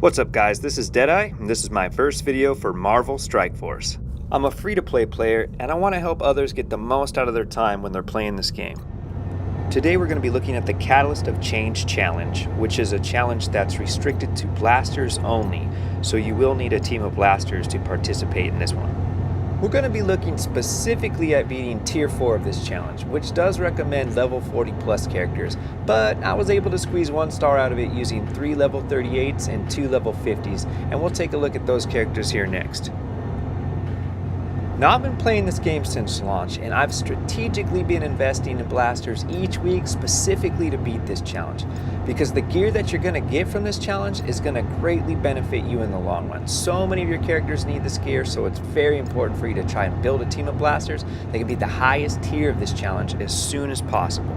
What's up guys, this is Deadeye, and this is my first video for Marvel Strike Force. I'm a free-to-play player, and I want to help others get the most out of their time when they're playing this game. Today we're going to be looking at the Catalyst of Change challenge, which is a challenge that's restricted to blasters only, so you will need a team of blasters to participate in this one. We're going to be looking specifically at beating tier 4 of this challenge, which does recommend level 40 plus characters, but I was able to squeeze 1 star out of it using 3 level 38s and 2 level 50s, and we'll take a look at those characters here next. Now I've been playing this game since launch, and I've strategically been investing in blasters each week specifically to beat this challenge, because the gear that you're going to get from this challenge is going to greatly benefit you in the long run. So many of your characters need this gear, so it's very important for you to try and build a team of blasters that can be the highest tier of this challenge as soon as possible.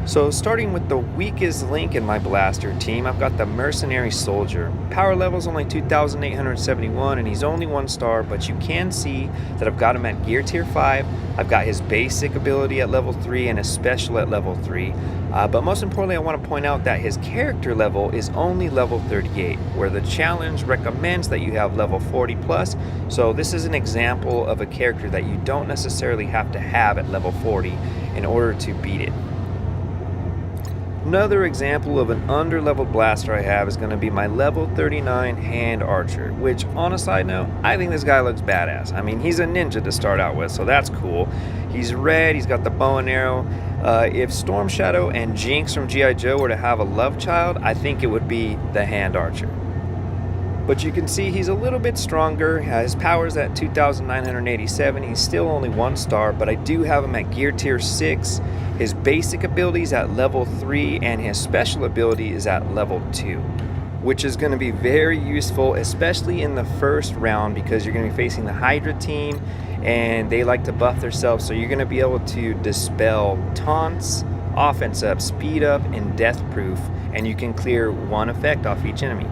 So starting with the weakest link in my blaster team, I've got the Mercenary Soldier. Power level is only 2,871 and he's only 1 star, but you can see that I've got him at gear tier 5. I've got his basic ability at level 3 and his special at level 3. But most importantly, I want to point out that his character level is only level 38, where the challenge recommends that you have level 40 plus. So this is an example of a character that you don't necessarily have to have at level 40 in order to beat it. Another example of an under-leveled blaster I have is going to be my level 39 Hand Archer, which on a side note, I think this guy looks badass. I mean, he's a ninja to start out with, so that's cool. He's red, he's got the bow and arrow. If Storm Shadow and Jinx from G.I. Joe were to have a love child, I think it would be the Hand Archer. But you can see he's a little bit stronger. His power's at 2,987. He's still only 1 star, but I do have him at gear tier 6. His basic ability is at level 3 and his special ability is at level 2, which is going to be very useful, especially in the first round, because you're going to be facing the Hydra team and they like to buff themselves, so you're going to be able to dispel taunts, offense up, speed up, and death proof, and you can clear 1 effect off each enemy.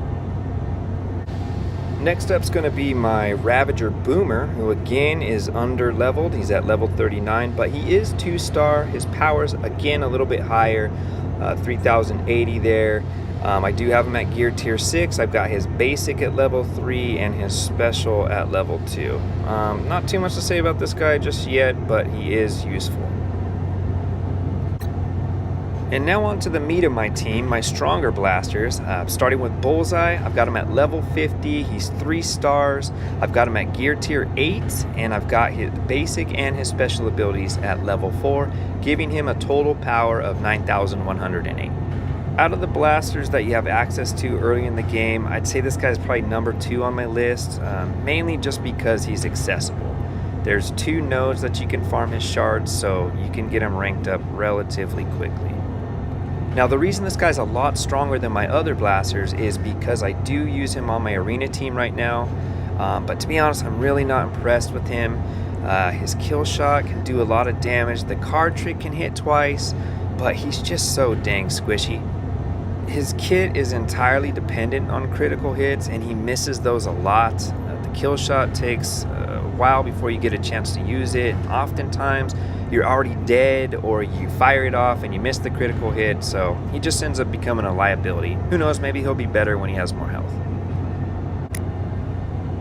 Next up is going to be my Ravager Boomer, who again is under leveled. He's at level 39, but he is 2 star. His power's again a little bit higher, 3,080 there. I do have him at gear tier 6. I've got his basic at level 3 and his special at level 2. Not too much to say about this guy just yet, but he is useful. And now on to the meat of my team, my stronger blasters. Starting with Bullseye, I've got him at level 50, he's 3 stars. I've got him at gear tier 8, and I've got his basic and his special abilities at level 4, giving him a total power of 9,108. Out of the blasters that you have access to early in the game, I'd say this guy's probably number 2 on my list, mainly just because he's accessible. There's 2 nodes that you can farm his shards, so you can get him ranked up relatively quickly. Now the reason this guy's a lot stronger than my other blasters is because I do use him on my arena team right now, but to be honest, I'm really not impressed with him. His kill shot can do a lot of damage, the card trick can hit twice, but he's just so dang squishy. His kit is entirely dependent on critical hits and he misses those a lot. The kill shot takes a while before you get a chance to use it. Oftentimes you're already dead or you fire it off and you miss the critical hit, so he just ends up becoming a liability. Who knows, maybe he'll be better when he has more health.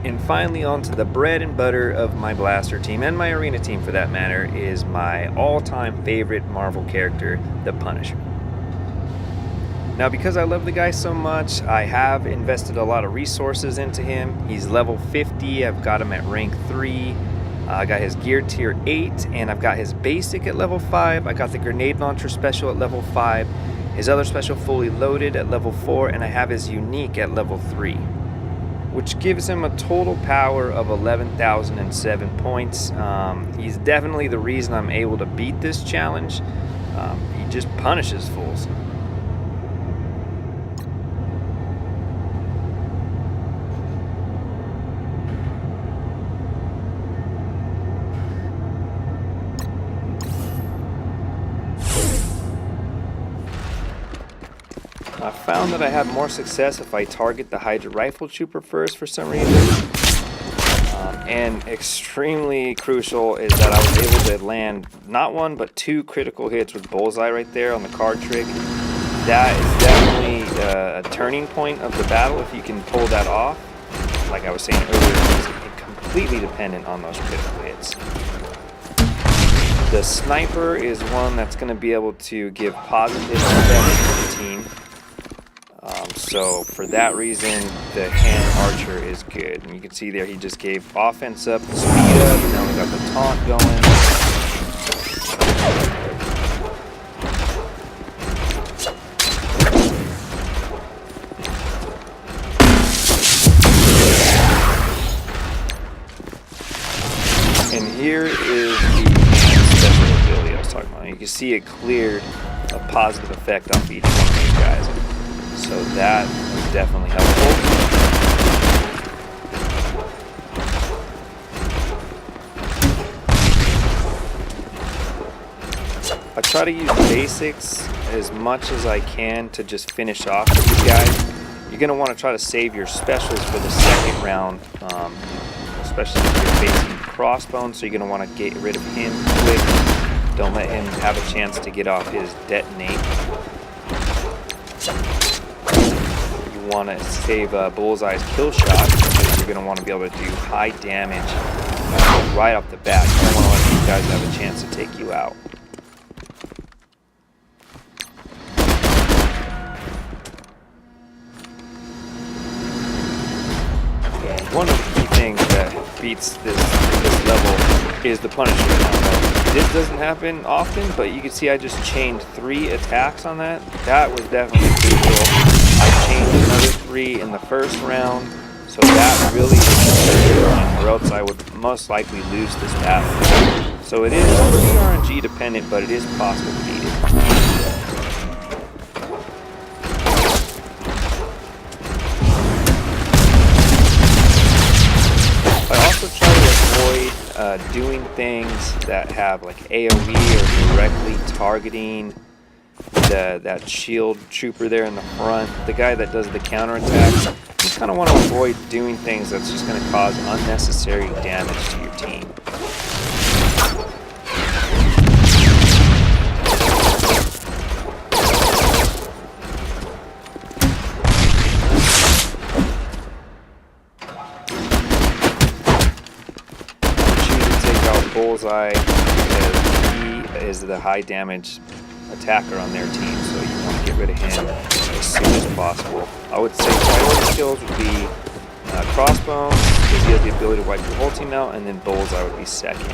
And finally, on to the bread and butter of my blaster team, and my arena team for that matter, is my all-time favorite Marvel character, the Punisher. Now because I love the guy so much, I have invested a lot of resources into him. He's level 50, I've got him at rank 3. I got his gear tier 8, and I've got his basic at level 5. I got the grenade launcher special at level 5, his other special fully loaded at level 4, and I have his unique at level 3, which gives him a total power of 11,007 points. He's definitely the reason I'm able to beat this challenge. He just punishes fools. I found that I have more success if I target the Hydra Rifle Trooper first for some reason. And extremely crucial is that I was able to land not 1 but 2 critical hits with Bullseye right there on the card trick. That is definitely a turning point of the battle if you can pull that off. Like I was saying earlier, he's completely dependent on those critical hits. The sniper is one that's going to be able to give positive effects to the team. So for that reason, the hand archer is good. And you can see there he just gave offense up, speed up, and now we got the taunt going. And here is the special ability I was talking about. You can see it cleared a positive effect off each one of those guys. So that was definitely helpful. I try to use basics as much as I can to just finish off these guys. You're going to want to try to save your specials for the second round, especially if you're facing Crossbones, so you're going to want to get rid of him quick. Don't let him have a chance to get off his detonate. You want to save Bullseye's kill shot, because you're going to want to be able to do high damage right off the bat. You don't want to let these guys have a chance to take you out. One of the key things that beats this level is the Punisher. This doesn't happen often, but you can see I just chained 3 attacks on that. That was definitely crucial. I chained another 3 in the first round, so that really is important, or else I would most likely lose this battle. So it is pretty RNG dependent, but it is possible to beat it. Doing things that have like AoE or directly targeting that shield trooper there in the front, the guy that does the counterattacks. You just kind of want to avoid doing things that's just going to cause unnecessary damage to your team. Bullseye, because he is the high damage attacker on their team, so you want to get rid of him as soon as possible. I would say priority kills would be Crossbones, because he has the ability to wipe your whole team out, and then Bullseye would be second.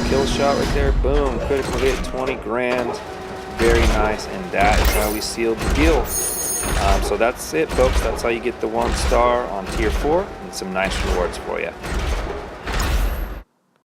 Kill shot right there, boom, critical hit, 20 grand, very nice, and that is how we sealed the deal. So that's it, folks. That's how you get the 1 star on tier 4 and some nice rewards for you.